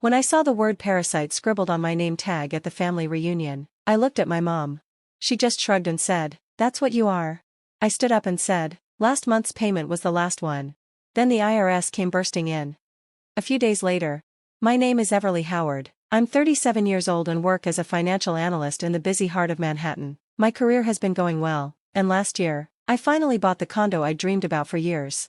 When I saw the word Parasite scribbled on my name tag at the family reunion, I looked at my mom. She just shrugged and said, "That's what you are." I stood up and said, "Last month's payment was the last one." Then the IRS came bursting in. A few days later. My name is Everly Howard. I'm 37 years old and work as a financial analyst in the busy heart of Manhattan. My career has been going well, and last year, I finally bought the condo I dreamed about for years.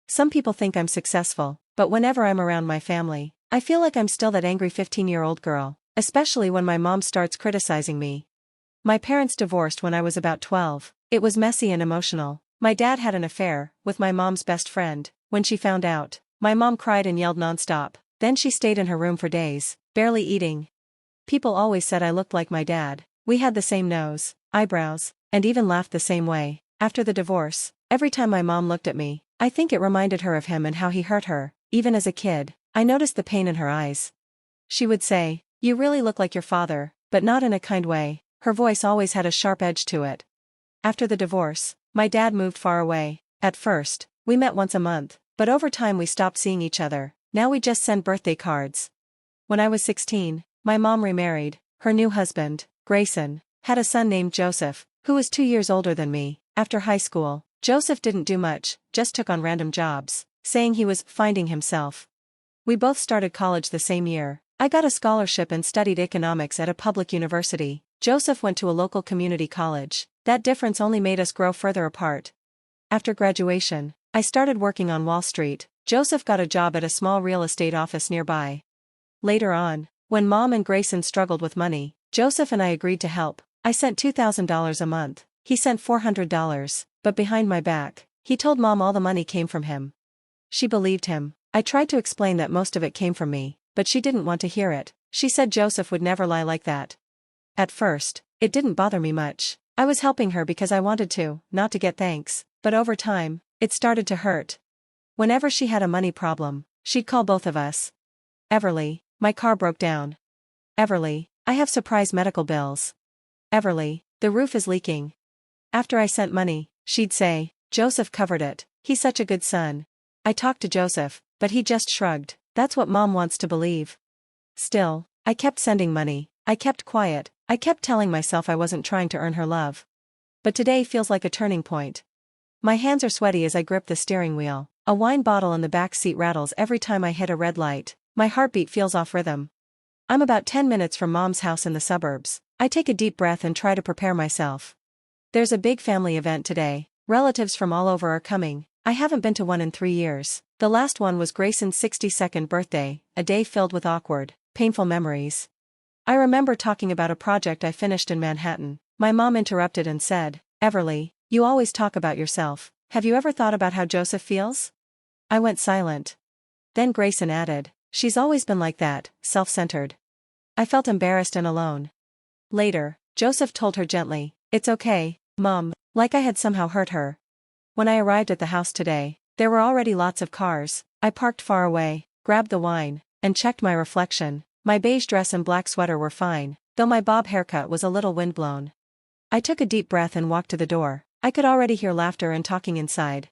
Some people think I'm successful, but whenever I'm around my family, I feel like I'm still that angry 15-year-old girl, especially when my mom starts criticizing me. My parents divorced when I was about 12. It was messy and emotional. My dad had an affair with my mom's best friend. When she found out, my mom cried and yelled nonstop. Then she stayed in her room for days, barely eating. People always said I looked like my dad. We had the same nose, eyebrows, and even laughed the same way. After the divorce, every time my mom looked at me, I think it reminded her of him and how he hurt her. Even as a kid, I noticed the pain in her eyes. She would say, "You really look like your father," but not in a kind way. Her voice always had a sharp edge to it. After the divorce, my dad moved far away. At first, we met once a month, but over time we stopped seeing each other. Now we just send birthday cards. When I was 16, my mom remarried. Her new husband, Grayson, had a son named Joseph, who was 2 years older than me. After high school, Joseph didn't do much, just took on random jobs, saying he was finding himself. We both started college the same year. I got a scholarship and studied economics at a public university. Joseph went to a local community college. That difference only made us grow further apart. After graduation, I started working on Wall Street. Joseph got a job at a small real estate office nearby. Later on, when Mom and Grayson struggled with money, Joseph and I agreed to help. I sent $2,000 a month. He sent $400, but behind my back, he told Mom all the money came from him. She believed him. I tried to explain that most of it came from me, but she didn't want to hear it. She said Joseph would never lie like that. At first, it didn't bother me much. I was helping her because I wanted to, not to get thanks, but over time, it started to hurt. Whenever she had a money problem, she'd call both of us. "Everly, my car broke down." "Everly, I have surprise medical bills." "Everly, the roof is leaking." After I sent money, she'd say, "Joseph covered it. He's such a good son." I talked to Joseph, but he just shrugged. That's what Mom wants to believe. Still, I kept sending money. I kept quiet. I kept telling myself I wasn't trying to earn her love. But today feels like a turning point. My hands are sweaty as I grip the steering wheel. A wine bottle in the back seat rattles every time I hit a red light. My heartbeat feels off rhythm. I'm about 10 minutes from Mom's house in the suburbs. I take a deep breath and try to prepare myself. There's a big family event today. Relatives from all over are coming. I haven't been to one in 3 years. The last one was Grayson's 62nd birthday, a day filled with awkward, painful memories. I remember talking about a project I finished in Manhattan. My mom interrupted and said, "Everly, you always talk about yourself. Have you ever thought about how Joseph feels?" I went silent. Then Grayson added, "She's always been like that, self-centered." I felt embarrassed and alone. Later, Joseph told her gently, "It's okay, Mom," like I had somehow hurt her. When I arrived at the house today, there were already lots of cars. I parked far away, grabbed the wine, and checked my reflection. My beige dress and black sweater were fine, though my bob haircut was a little windblown. I took a deep breath and walked to the door. I could already hear laughter and talking inside.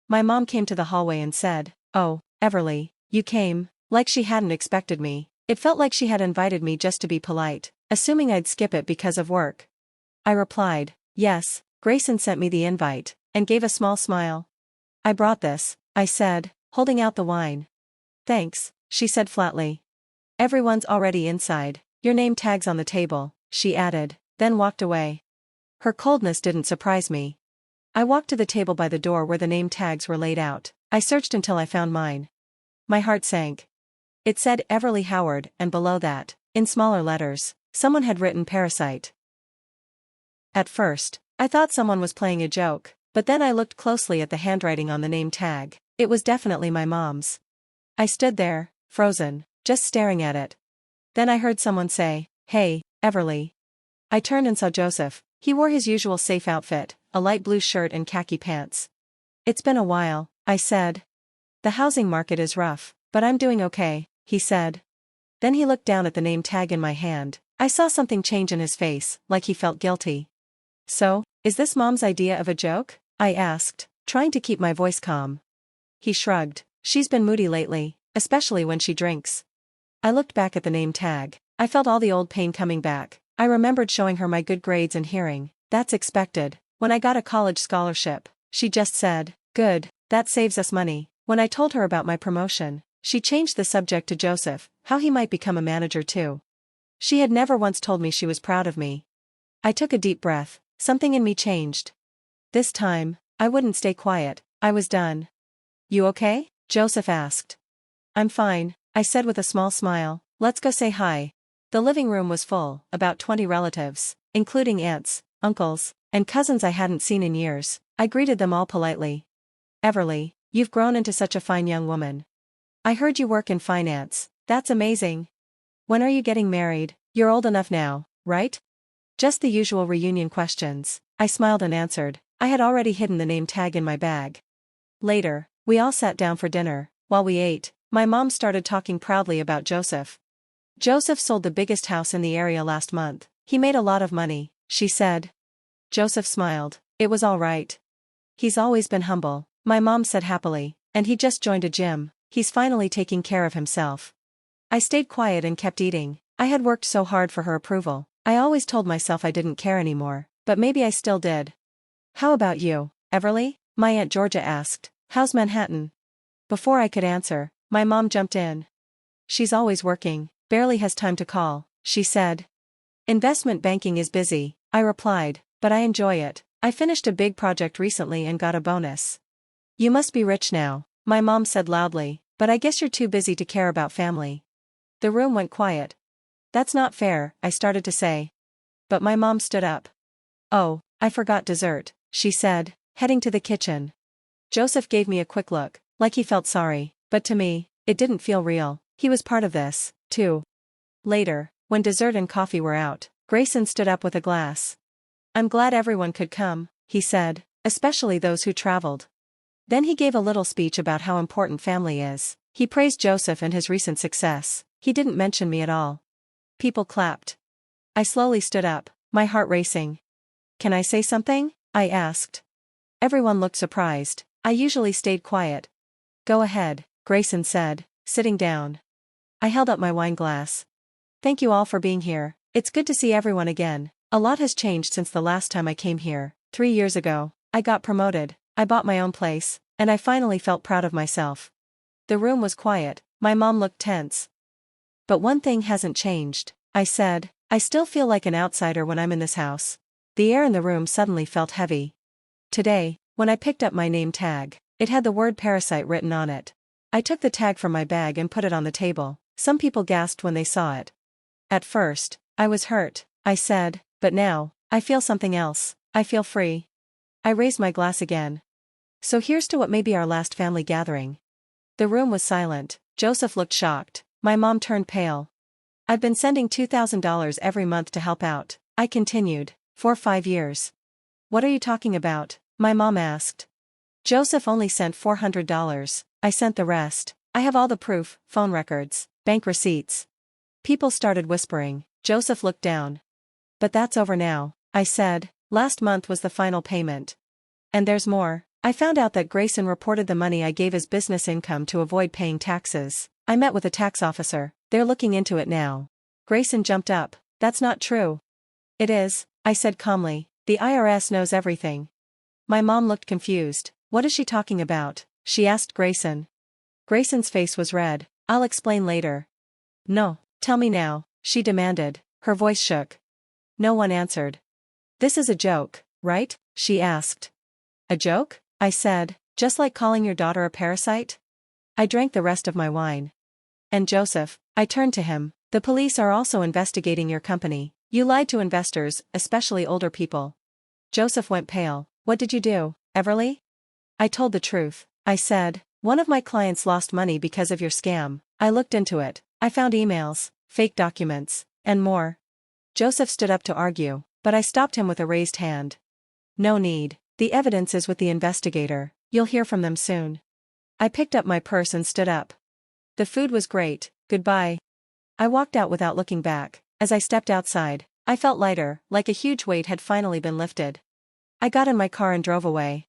My mom came to the hallway and said, "Oh, Everly, you came," like she hadn't expected me. It felt like she had invited me just to be polite, assuming I'd skip it because of work. I replied, "Yes, Grayson sent me the invite," and gave a small smile. "I brought this," I said, holding out the wine. "Thanks," she said flatly. "Everyone's already inside. Your name tag's on the table," she added, then walked away. Her coldness didn't surprise me. I walked to the table by the door where the name tags were laid out. I searched until I found mine. My heart sank. It said Everly Howard, and below that, in smaller letters, someone had written Parasite. At first, I thought someone was playing a joke, but then I looked closely at the handwriting on the name tag. It was definitely my mom's. I stood there, frozen, just staring at it. Then I heard someone say, "Hey, Everly." I turned and saw Joseph. He wore his usual safe outfit, a light blue shirt and khaki pants. "It's been a while," I said. "The housing market is rough, but I'm doing okay," he said. Then he looked down at the name tag in my hand. I saw something change in his face, like he felt guilty. "So, is this Mom's idea of a joke?" I asked, trying to keep my voice calm. He shrugged. "She's been moody lately, especially when she drinks." I looked back at the name tag. I felt all the old pain coming back. I remembered showing her my good grades and hearing, "That's expected." When I got a college scholarship, she just said, "Good, that saves us money." When I told her about my promotion, she changed the subject to Joseph, how he might become a manager too. She had never once told me she was proud of me. I took a deep breath. Something in me changed. This time, I wouldn't stay quiet. I was done. "You okay?" Joseph asked. "I'm fine," I said with a small smile. "Let's go say hi." The living room was full, about 20 relatives, including aunts, uncles, and cousins I hadn't seen in years. I greeted them all politely. "Everly, you've grown into such a fine young woman. I heard you work in finance. That's amazing. When are you getting married? You're old enough now, right?" Just the usual reunion questions. I smiled and answered. I had already hidden the name tag in my bag. Later, we all sat down for dinner. While we ate, my mom started talking proudly about Joseph. "Joseph sold the biggest house in the area last month. He made a lot of money," she said. Joseph smiled. "It was all right. He's always been humble," my mom said happily, "and he just joined a gym. He's finally taking care of himself." I stayed quiet and kept eating. I had worked so hard for her approval. I always told myself I didn't care anymore, but maybe I still did. "How about you, Everly?" my Aunt Georgia asked. "How's Manhattan?" Before I could answer, my mom jumped in. "She's always working, barely has time to call," she said. "Investment banking is busy," I replied, "but I enjoy it. I finished a big project recently and got a bonus." "You must be rich now," my mom said loudly, "but I guess you're too busy to care about family." The room went quiet. "That's not fair," I started to say. But my mom stood up. "Oh, I forgot dessert," she said, heading to the kitchen. Joseph gave me a quick look, like he felt sorry, but to me, it didn't feel real. He was part of this, too. Later, when dessert and coffee were out, Grayson stood up with a glass. "I'm glad everyone could come," he said, "especially those who traveled." Then he gave a little speech about how important family is. He praised Joseph and his recent success. He didn't mention me at all. People clapped. I slowly stood up, my heart racing. "Can I say something?" I asked. Everyone looked surprised. I usually stayed quiet. "Go ahead," Grayson said, sitting down. I held up my wine glass. "Thank you all for being here. It's good to see everyone again. A lot has changed since the last time I came here. 3 years ago, I got promoted, I bought my own place, and I finally felt proud of myself." The room was quiet. My mom looked tense. "But one thing hasn't changed," I said. "I still feel like an outsider when I'm in this house." The air in the room suddenly felt heavy. Today, when I picked up my name tag, it had the word Parasite written on it. I took the tag from my bag and put it on the table. Some people gasped when they saw it. "At first, I was hurt," I said, "but now, I feel something else. I feel free." I raised my glass again. "So here's to what may be our last family gathering." The room was silent. Joseph looked shocked. My mom turned pale. "I've been sending $2,000 every month to help out," I continued, "for 5 years." "What are you talking about?" my mom asked. "Joseph only sent $400. I sent the rest. I have all the proof, phone records, bank receipts." People started whispering. Joseph looked down. "But that's over now," I said. "Last month was the final payment. And there's more. I found out that Grayson reported the money I gave as business income to avoid paying taxes. I met with a tax officer. They're looking into it now." Grayson jumped up. "That's not true." "It is," I said calmly. "The IRS knows everything." My mom looked confused. "What is she talking about?" she asked Grayson. Grayson's face was red. "I'll explain later." "No, tell me now," she demanded. Her voice shook. No one answered. "This is a joke, right?" she asked. "A joke?" I said. "Just like calling your daughter a parasite?" I drank the rest of my wine. "And Joseph," I turned to him, "the police are also investigating your company. You lied to investors, especially older people." Joseph went pale. "What did you do, Everly?" "I told the truth," I said. "One of my clients lost money because of your scam. I looked into it. I found emails, fake documents, and more." Joseph stood up to argue, but I stopped him with a raised hand. "No need. The evidence is with the investigator. You'll hear from them soon." I picked up my purse and stood up. "The food was great, goodbye." I walked out without looking back. As I stepped outside, I felt lighter, like a huge weight had finally been lifted. I got in my car and drove away.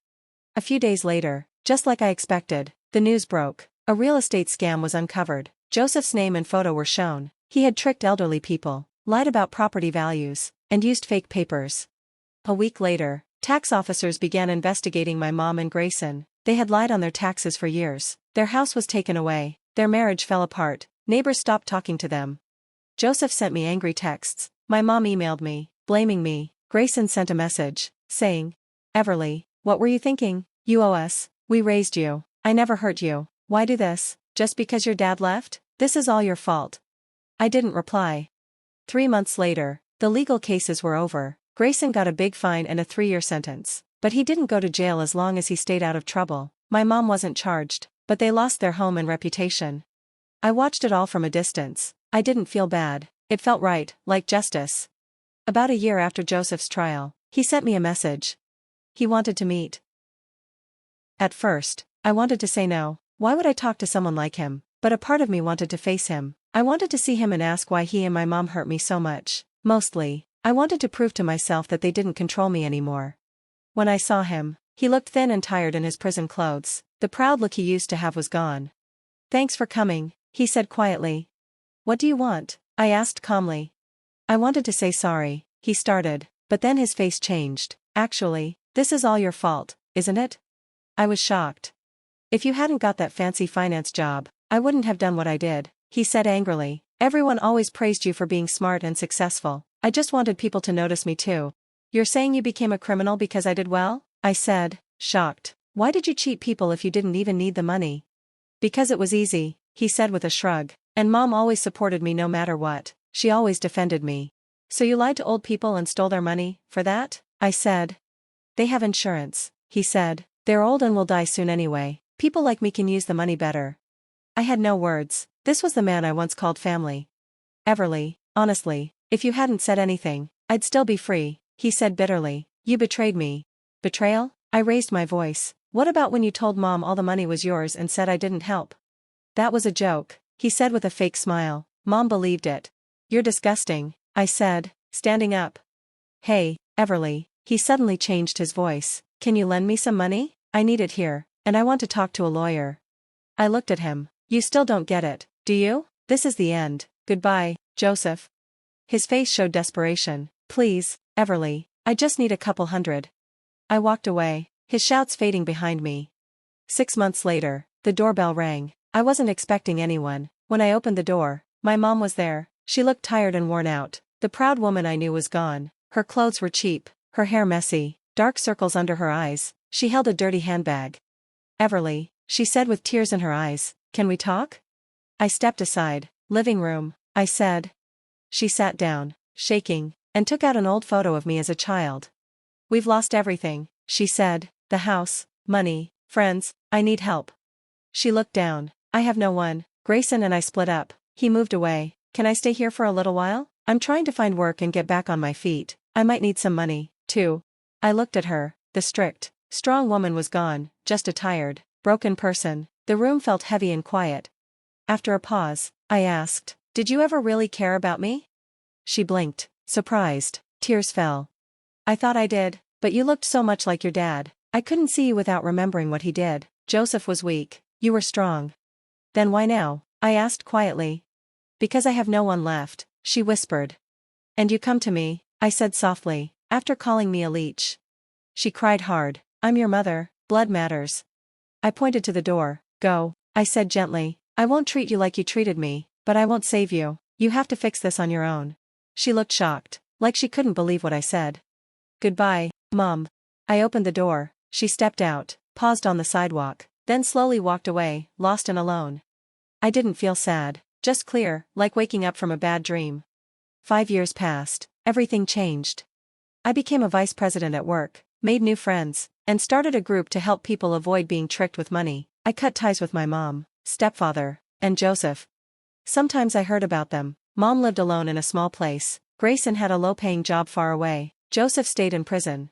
A few days later, just like I expected, the news broke. A real estate scam was uncovered. Joseph's name and photo were shown. He had tricked elderly people, lied about property values, and used fake papers. A week later, tax officers began investigating my mom and Grayson. They had lied on their taxes for years. Their house was taken away. Their marriage fell apart. Neighbors stopped talking to them. Joseph sent me angry texts. My mom emailed me, blaming me. Grayson sent a message, saying, "Everly, what were you thinking? You owe us. We raised you. I never hurt you. Why do this? Just because your dad left? This is all your fault." I didn't reply. 3 months later, the legal cases were over. Grayson got a big fine and a 3-year sentence. But he didn't go to jail as long as he stayed out of trouble. My mom wasn't charged, but they lost their home and reputation. I watched it all from a distance. I didn't feel bad. It felt right, like justice. About a year after Joseph's trial, he sent me a message. He wanted to meet. At first, I wanted to say no. Why would I talk to someone like him? But a part of me wanted to face him. I wanted to see him and ask why he and my mom hurt me so much. Mostly, I wanted to prove to myself that they didn't control me anymore. When I saw him, he looked thin and tired in his prison clothes. The proud look he used to have was gone. "Thanks for coming," he said quietly. "What do you want?" I asked calmly. "I wanted to say sorry," he started, but then his face changed. "Actually, this is all your fault, isn't it?" I was shocked. "If you hadn't got that fancy finance job, I wouldn't have done what I did," he said angrily. "Everyone always praised you for being smart and successful. I just wanted people to notice me too." "You're saying you became a criminal because I did well?" I said, shocked. "Why did you cheat people if you didn't even need the money?" "Because it was easy," he said with a shrug. "And mom always supported me no matter what. She always defended me." "So you lied to old people and stole their money, for that?" I said. "They have insurance," he said. "They're old and will die soon anyway. People like me can use the money better." I had no words. This was the man I once called family. "Everly, honestly, if you hadn't said anything, I'd still be free," he said bitterly. "You betrayed me." "Betrayal?" I raised my voice. "What about when you told mom all the money was yours and said I didn't help?" "That was a joke," he said with a fake smile. "Mom believed it." "You're disgusting," I said, standing up. "Hey, Everly," he suddenly changed his voice. "Can you lend me some money? I need it here, and I want to talk to a lawyer." I looked at him. "You still don't get it, do you? This is the end. Goodbye, Joseph." His face showed desperation. "Please, Everly, I just need a couple hundred." I walked away, his shouts fading behind me. 6 months later, the doorbell rang. I wasn't expecting anyone. When I opened the door, my mom was there. She looked tired and worn out. The proud woman I knew was gone. Her clothes were cheap, her hair messy, dark circles under her eyes. She held a dirty handbag. "Everly," she said with tears in her eyes, "can we talk?" I stepped aside. "Living room," I said. She sat down, shaking, and took out an old photo of me as a child. "We've lost everything," she said. "The house, money, friends. I need help." She looked down. "I have no one. Grayson and I split up. He moved away. Can I stay here for a little while? I'm trying to find work and get back on my feet. I might need some money, too." I looked at her. The strict, strong woman was gone, just a tired, broken person. The room felt heavy and quiet. After a pause, I asked, "Did you ever really care about me?" She blinked, surprised. Tears fell. "I thought I did, but you looked so much like your dad. I couldn't see you without remembering what he did. Joseph was weak. You were strong." "Then why now?" I asked quietly. "Because I have no one left," she whispered. "And you come to me," I said softly, "after calling me a leech." She cried hard. "I'm your mother. Blood matters." I pointed to the door. "Go," I said gently. "I won't treat you like you treated me, but I won't save you. You have to fix this on your own." She looked shocked, like she couldn't believe what I said. "Goodbye, Mom." I opened the door. She stepped out, paused on the sidewalk, then slowly walked away, lost and alone. I didn't feel sad, just clear, like waking up from a bad dream. 5 years passed. Everything changed. I became a vice president at work, made new friends, and started a group to help people avoid being tricked with money. I cut ties with my mom, stepfather, and Joseph. Sometimes I heard about them. Mom lived alone in a small place. Grayson had a low-paying job far away. Joseph stayed in prison.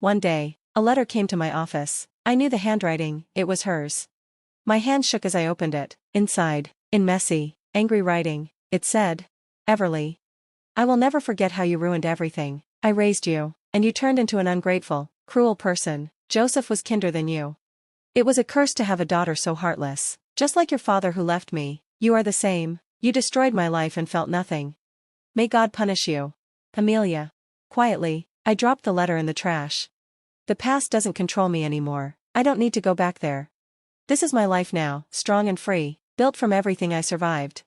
One day, a letter came to my office. I knew the handwriting. It was hers. My hand shook as I opened it. Inside, in messy, angry writing, it said, "Everly, I will never forget how you ruined everything. I raised you, and you turned into an ungrateful, cruel person. Joseph was kinder than you. It was a curse to have a daughter so heartless, just like your father who left me." You are the same. You destroyed my life and felt nothing. May God punish you. Amelia. Quietly, I dropped the letter in the trash. The past doesn't control me anymore. I don't need to go back there. This is my life now, strong and free, built from everything I survived.